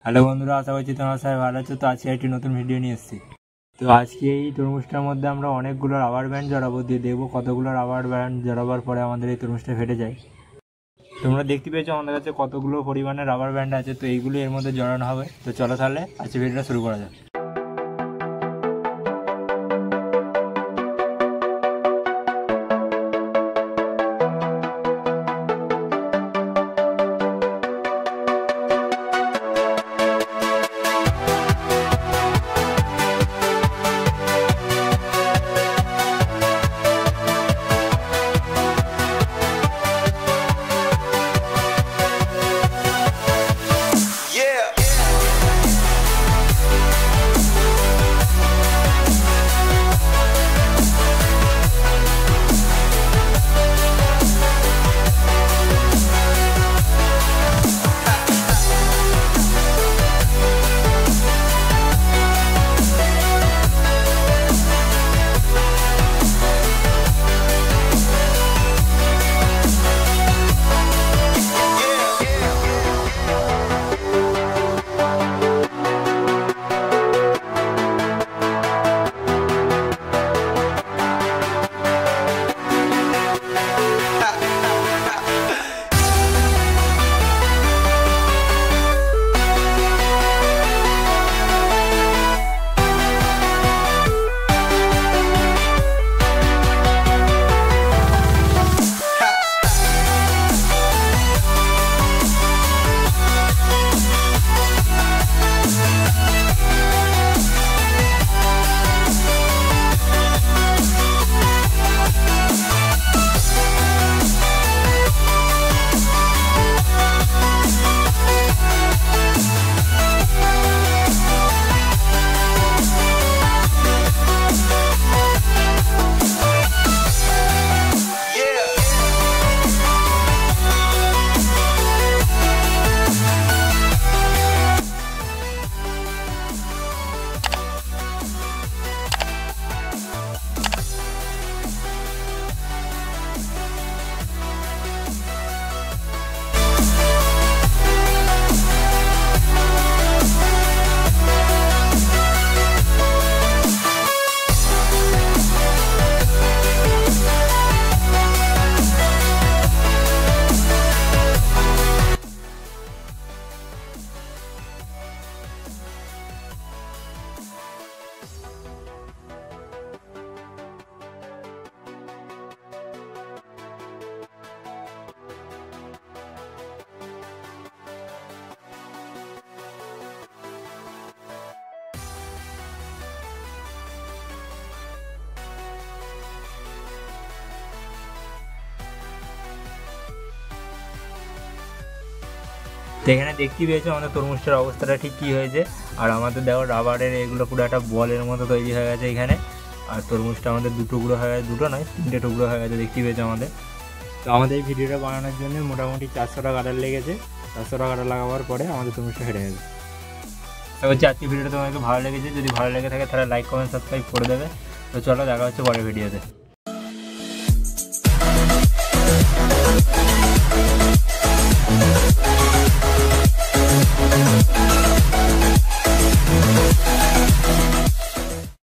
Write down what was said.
Hello বন্ধুরা, আশা করছি তোমরা সবাই ভালো আছো। তো আজকে একটি নতুন ভিডিও নিয়ে এসেছি। তো আজকে এই তরমুজটার মধ্যে আমরা অনেকগুলো রাবার ব্যান্ড জড়াবো, দিয়ে দেখবো কতগুলো রাবার ব্যান্ড জড়াবার পরে আমাদের এই তরমুজটা ফেটে যায়। তোমরা দেখতে পেয়েছো আমাদের কাছে কতগুলো পরিমাণে রাবার ব্যান্ড আছে, তো এইগুলো এর মধ্যে জড়ানো হবে। তো চলো তাহলে আজকে ভিডিওটা শুরু করা যাক। তো এখানে দেখতেই পেয়েছো আমাদের তরমুজটার অবস্থাটা ঠিক কী হয়েছে। আর আমাদের দেখো রাবারের এগুলো পুরো একটা বলের মতো তৈরি হয়ে গেছে এখানে। আর তরমুজটা আমাদের টুকরো হয়ে গেছে, দুটো নয় 3টে টুকরো হয়ে গেছে, দেখতেই পেয়েছো আমাদের। তো আমাদের এই ভিডিওটা বানানোর জন্য মোটামুটি 400 টাকা কাটার লেগেছে। 400 টাকা কাটার লাগাবার পরে আমাদের তরমুজটা হেরে গেছে। তো হচ্ছে আজকে ভিডিওটা তোমাকে ভালো লেগেছে, যদি ভালো লেগে থাকে তাহলে লাইক কমেন্ট সাবস্ক্রাইব করে দেবে। তো চলো দেখা হচ্ছে পরের ভিডিওতে।